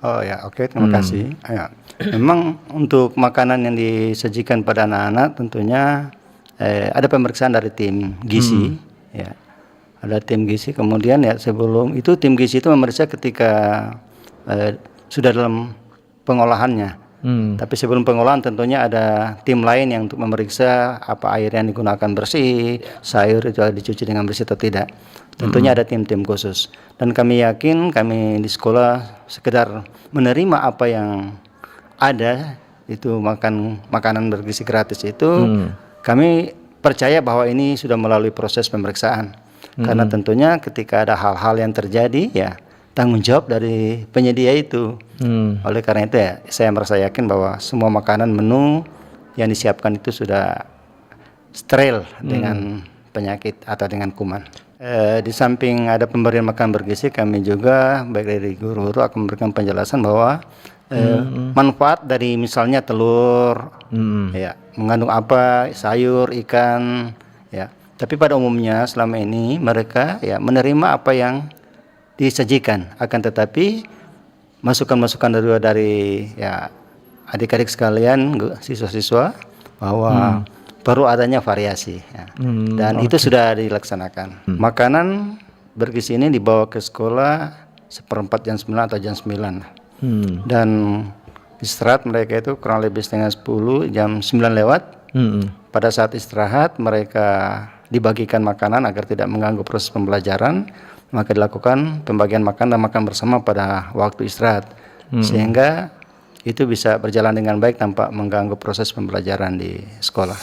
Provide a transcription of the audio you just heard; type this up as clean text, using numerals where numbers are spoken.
Oh ya, oke, terima kasih. Ya, memang untuk makanan yang disajikan pada anak-anak tentunya ada pemeriksaan dari tim gizi, ya. Ada tim gizi. Kemudian ya sebelum itu tim gizi itu memeriksa ketika sudah dalam pengolahannya. Tapi sebelum pengolahan tentunya ada tim lain yang untuk memeriksa apa air yang digunakan bersih, sayur itu dicuci dengan bersih atau tidak. Tentunya ada tim-tim khusus. Dan kami yakin kami di sekolah sekedar menerima apa yang ada, itu makanan bergizi gratis itu, kami percaya bahwa ini sudah melalui proses pemeriksaan. Karena tentunya ketika ada hal-hal yang terjadi ya tanggung jawab dari penyedia itu. Oleh karena itu ya saya merasa yakin bahwa semua makanan menu yang disiapkan itu sudah steril dengan penyakit atau dengan kuman. Di samping ada pemberian makan bergizi, kami juga baik dari guru-guru akan memberikan penjelasan bahwa manfaat dari misalnya telur, ya mengandung apa, sayur, ikan, ya. Tapi pada umumnya selama ini mereka ya menerima apa yang disajikan, akan tetapi masukan-masukan dari ya adik-adik sekalian, siswa-siswa bahwa perlu adanya variasi ya. Dan itu sudah dilaksanakan. Makanan bergizi ini dibawa ke sekolah 7:45 atau jam 9. Dan istirahat mereka itu kurang lebih setengah 10, jam 9 lewat. Pada saat istirahat mereka dibagikan makanan agar tidak mengganggu proses pembelajaran, maka dilakukan pembagian makan dan makan bersama pada waktu istirahat, sehingga itu bisa berjalan dengan baik tanpa mengganggu proses pembelajaran di sekolah.